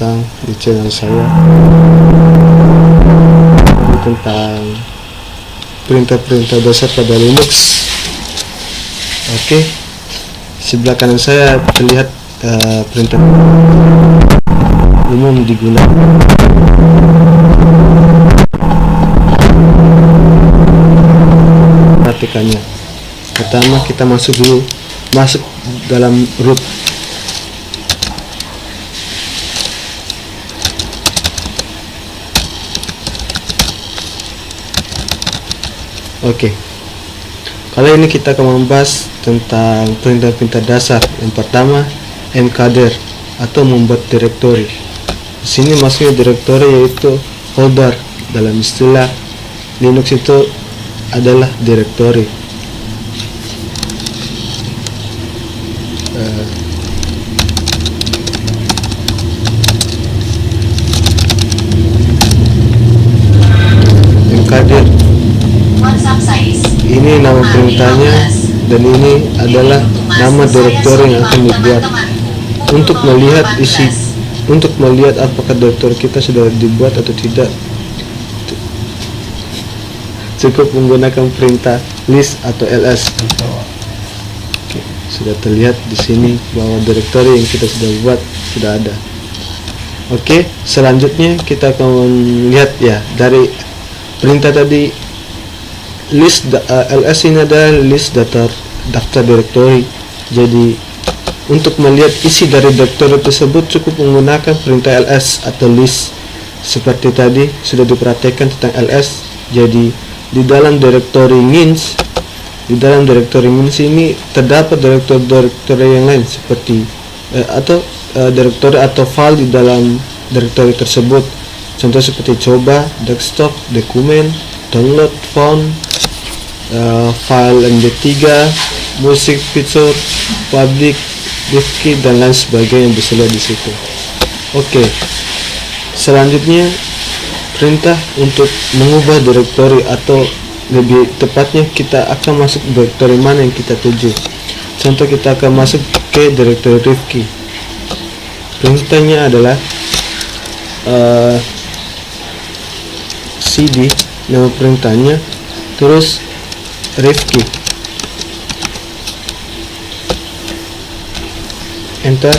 datang di channel saya tentang perintah-perintah dasar pada Linux. Oke, sebelah kanan saya terlihat perintah umum digunakan. Perhatikannya. Pertama kita masuk dalam root. Oke. Kali ini kita akan membahas tentang perintah-perintah dasar. Yang pertama, encoder atau membuat direktori. Di sini maksudnya direktori yaitu folder. Dalam istilah Linux itu adalah direktori. Encoder ini nama perintahnya, dan ini adalah nama direktori yang akan dibuat. Untuk melihat apakah direktori kita sudah dibuat atau tidak, cukup menggunakan perintah list atau ls. Oke, sudah terlihat di sini bahwa direktori yang kita sudah buat sudah ada. Oke, selanjutnya kita akan lihat ya dari perintah tadi. List ls ini adalah list daftar direktori. Jadi untuk melihat isi dari direktori tersebut cukup menggunakan perintah ls atau list. Seperti tadi sudah diperhatikan tentang ls. Jadi di dalam direktori mins ini terdapat direktori yang lain seperti direktori atau file di dalam direktori tersebut. Contoh seperti coba, desktop, dokumen, download, font, file md3, musik, picture, public, rifki, dan lain sebagainya yang bisa lihat di situ. Oke, selanjutnya perintah untuk mengubah direktori, atau lebih tepatnya kita akan masuk direktori mana yang kita tuju. Contoh kita akan masuk ke direktori rifki. Perintahnya adalah cd, nama perintahnya, terus rifki, enter.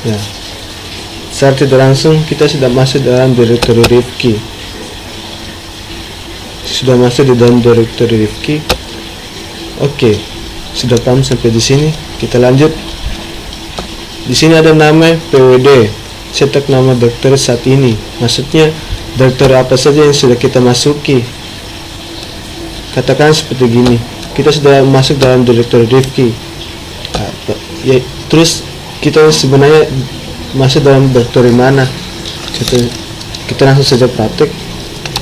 Ya, secara tidak langsung kita sudah masuk dalam direktori rifki. Oke, sudah paham sampai di sini. Kita lanjut. Di sini ada nama pwd, cetak nama direktori saat ini. Maksudnya direktori apa saja yang sudah kita masuki. Katakan seperti gini, kita sudah masuk dalam direktori rifki. Terus kita sebenarnya masuk dalam direktori mana? Kita langsung saja praktek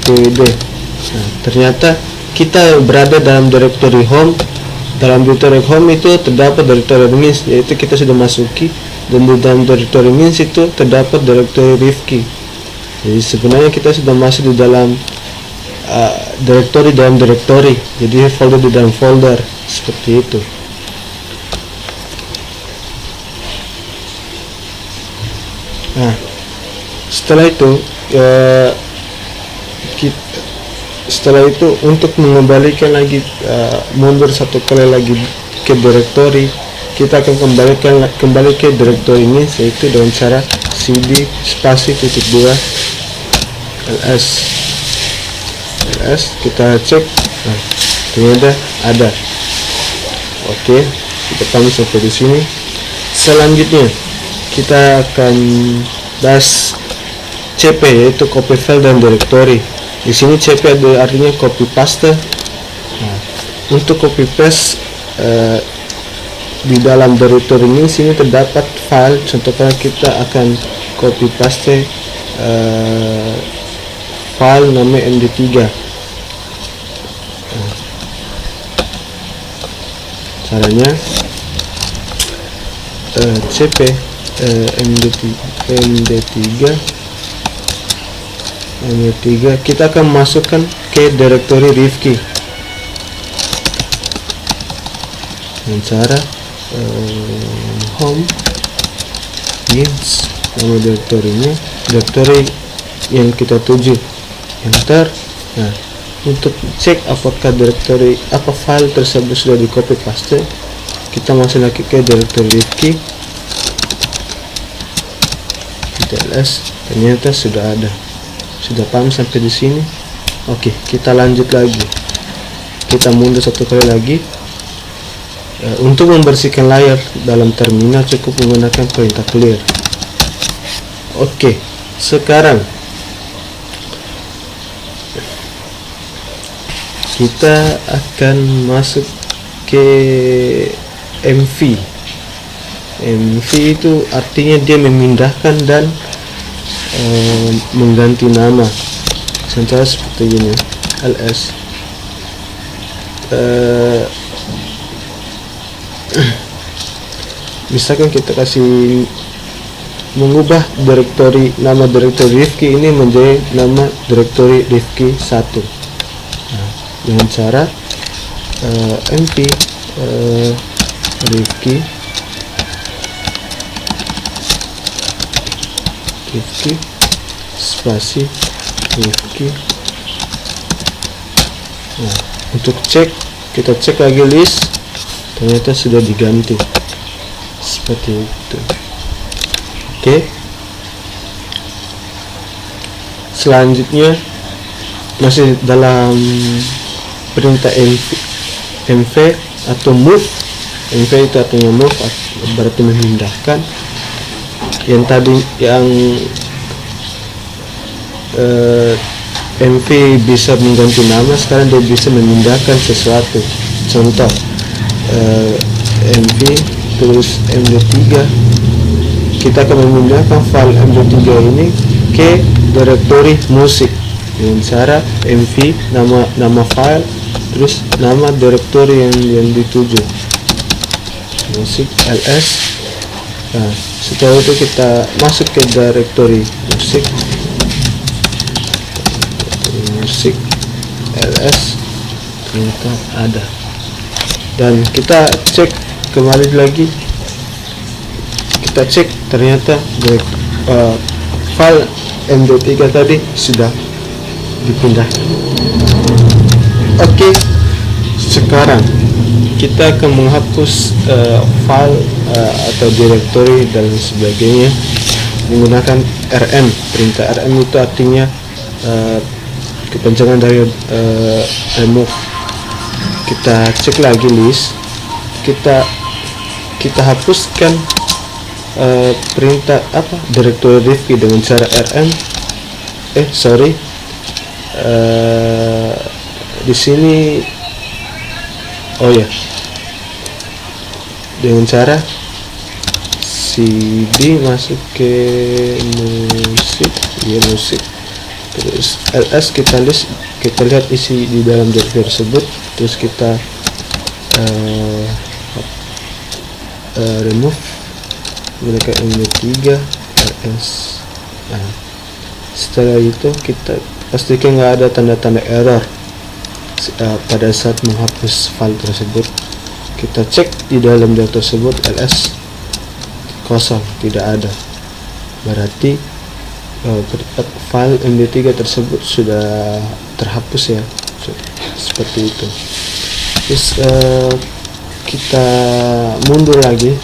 pwd. Nah, ternyata kita berada dalam direktori home. Dalam direktori home itu terdapat direktori mins, yaitu kita sudah masuki, dan di dalam direktori mins itu terdapat direktori rifki. Jadi sebenarnya kita sudah masuk di dalam direktori dalam direktori, jadi folder di dalam folder, seperti itu. Nah, setelah itu untuk mengembalikan lagi, mundur satu kali lagi ke direktori, kita akan kembali ke direktori ini, yaitu dengan cara cd spasi _2 ls. Kita cek, nah, ternyata ada. Oke, kita paham sampai di sini. Selanjutnya kita akan bahas cp, yaitu copy file dan direktori. Di sini cp artinya copy paste. Nah, untuk copy paste di dalam direktori ini sini terdapat file. Contohnya kita akan copy paste file namanya md3. Caranya cp md3 kita akan masukkan ke direktori rifki dengan cara home mins, nama direktorinya, direktori yang kita tuju, enter. Nah, untuk cek apakah file tersebut sudah di copy paste, kita masuk lagi ke direktori Rifki, kita ls, ternyata sudah ada. Sudah paham sampai di sini? Oke, kita lanjut lagi. Kita mundur satu kali lagi. Untuk membersihkan layar dalam terminal cukup menggunakan perintah clear. Oke, sekarang kita akan masuk ke MV. MV itu artinya dia memindahkan dan mengganti nama. Contohnya seperti ini, ls. Misalkan kita kasih mengubah nama direktori Rifki ini menjadi nama direktori Rifki 1. Nah, dengan cara mv Rifki spasi Rifki. Nah, untuk kita cek lagi list, ternyata sudah diganti seperti itu. Oke, selanjutnya masih dalam perintah mv atau move. Mv itu artinya move, berarti memindahkan. Yang tadi yang mv bisa mengganti nama, sekarang dia bisa memindahkan sesuatu. Contoh mv terus md3, kita akan memindahkan file md3 ini ke direktori musik dengan cara mv nama file terus nama direktori yang dituju, musik ls. Nah, setelah itu kita masuk ke direktori musik ls, ternyata ada. Dan kita cek kembali lagi, kita cek ternyata file md3 tadi sudah dipindahkan. Oke, sekarang kita akan menghapus file atau direktori dan sebagainya menggunakan rm. Perintah rm itu artinya kepanjangan dari remove. Kita cek lagi list, kita hapuskan perintah direktori Rifki dengan cara rm. Di sini dengan cara cd masuk ke musik terus ls, kita lihat isi di dalam direktori tersebut, terus kita remove menggunakan md3 ls. Nah, setelah itu kita pastikan nggak ada tanda-tanda error pada saat menghapus file tersebut. Kita cek di dalam direktori tersebut ls kosong, tidak ada, berarti file md3 tersebut sudah terhapus ya, seperti itu. Terus kita mundur lagi,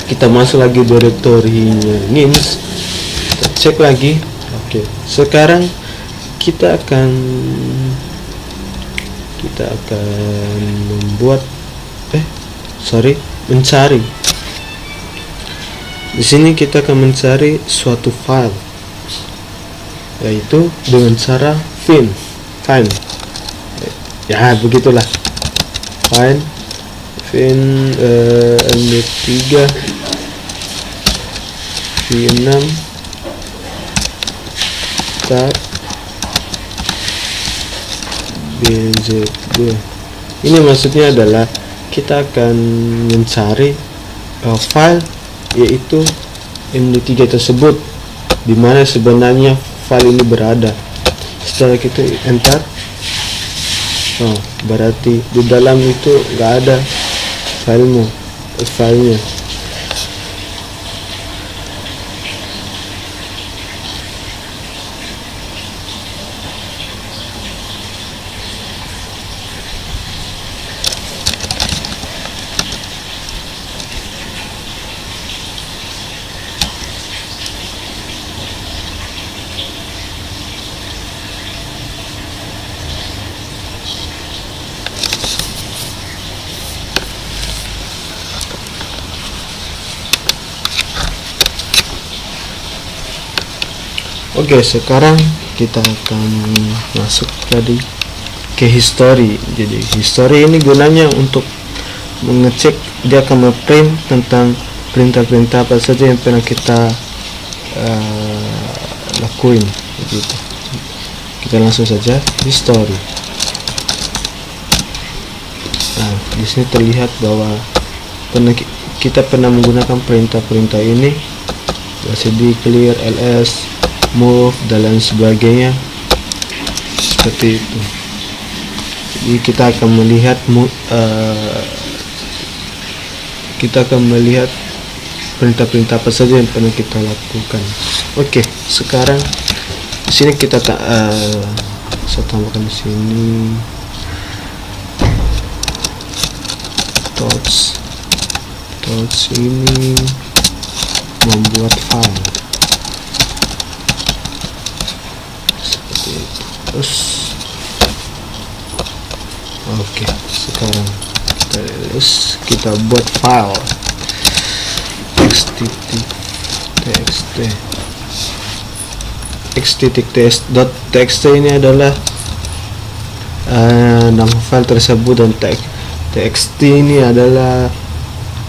kita masuk lagi direktorinya NIMS, kita cek lagi. Oke, sekarang kita akan membuat mencari. Di sini kita akan mencari suatu file, yaitu dengan cara find. Ya, begitulah. Find md3 v6 tab bz2. Ini maksudnya adalah kita akan mencari file, yaitu md3 tersebut, di mana sebenarnya file ini berada. Setelah kita enter, berarti di dalam itu nggak ada filenya. Oke, sekarang kita akan masuk tadi ke history. Jadi history ini gunanya untuk mengecek, dia akan nge-print tentang perintah-perintah apa saja yang pernah kita lakuin begitu. Kita langsung saja history. Nah, di sini terlihat bahwa kita pernah menggunakan perintah-perintah ini, cd, clear, ls, move dan lain sebagainya, seperti itu. Jadi kita akan melihat perintah-perintah apa saja yang pernah kita lakukan. Oke, sekarang di sini kita saya tambahkan di sini thoughts ini membuat file seperti itu. Oke, sekarang kita buat file txt ini adalah nama file tersebut, dan txt ini adalah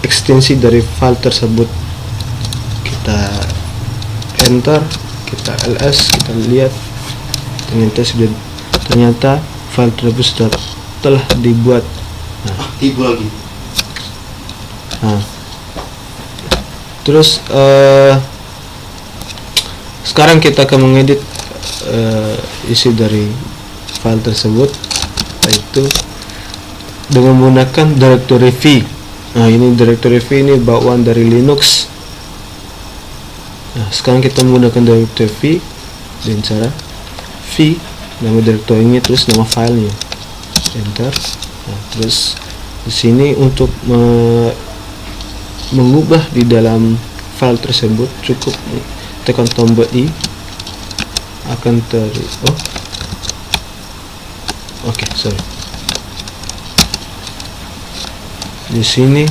ekstensi dari file tersebut. Kita enter, kita ls, kita lihat ternyata file tersebut telah dibuat. Terus sekarang kita akan mengedit isi dari file tersebut, yaitu dengan menggunakan directory v. Nah, ini directory v ini bawaan dari Linux. Nah, sekarang kita menggunakan directory v dengan cara v, nama direktorinya, terus nama filenya, enter. Nah, terus di sini untuk mengubah di dalam file tersebut cukup tekan tombol i, akan sorry, di sini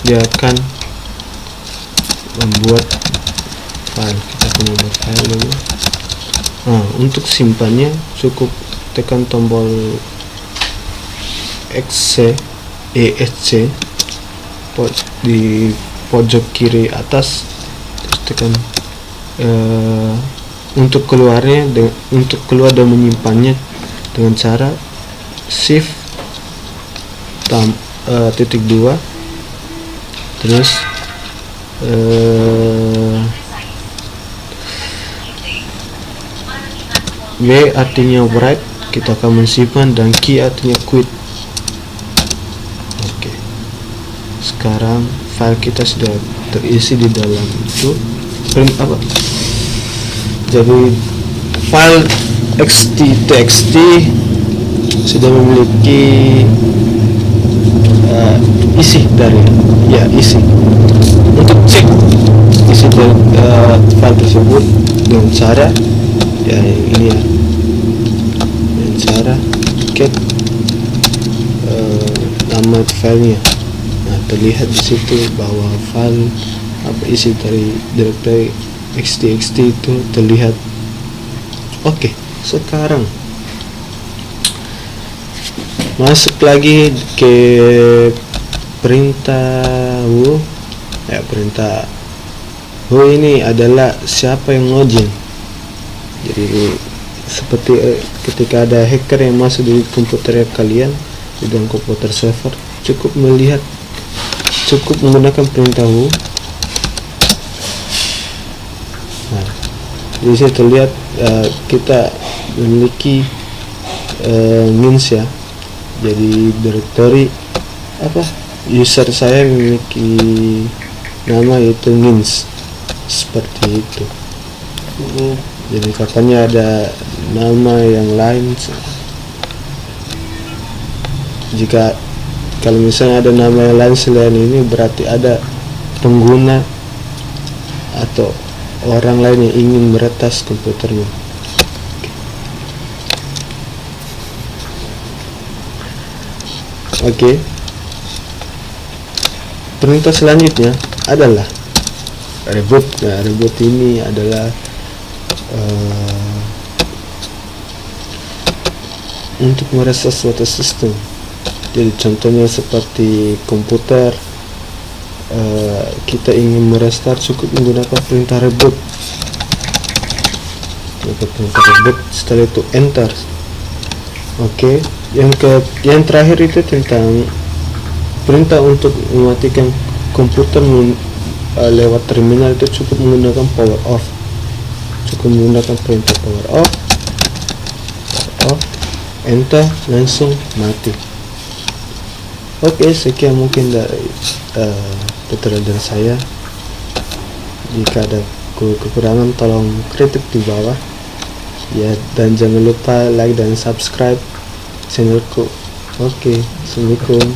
dia akan membuat file. Kita akan membuat file dulu. Nah, untuk simpannya cukup tekan tombol ESC di pojok kiri atas, terus tekan untuk keluar dan menyimpannya dengan cara shift titik 2, terus W artinya write, kita akan mensimpan, dan Q artinya quit. Oke, sekarang file kita sudah terisi di dalam itu. Jadi file txt sudah memiliki isi untuk cek isi dari file tersebut dengan cara ini ya, dengan cara get nama filenya. Nah, terlihat di situ bahwa file isi dari directory txt itu terlihat. Oke, sekarang masuk lagi ke perintah perintah ini adalah siapa yang login. Jadi seperti ketika ada hacker yang masuk di komputer kalian, di dalam komputer server, cukup menggunakan perintah who. Nah, di sini terlihat kita memiliki means ya. Jadi directory user saya memiliki nama yaitu means, seperti itu. Jadi katanya ada nama yang lain. Kalau misalnya ada nama yang lain selain ini, berarti ada pengguna atau orang lain yang ingin meretas komputernya. Oke. Perintah selanjutnya adalah reboot. Nah, reboot ini adalah untuk merestart suatu sistem. Jadi contohnya seperti komputer, kita ingin merestart, cukup menggunakan perintah reboot. Perintah reboot, setelah itu enter. Oke. Yang terakhir itu tentang perintah untuk mematikan komputer lewat terminal, itu cukup menggunakan power off. Cukup menggunakan perintah power off, enter, langsung mati. Oke, sekian mungkin dari tutorial dari saya. Jika ada kekurangan tolong kritik di bawah ya, dan jangan lupa like dan subscribe channelku. Oke, assalamualaikum.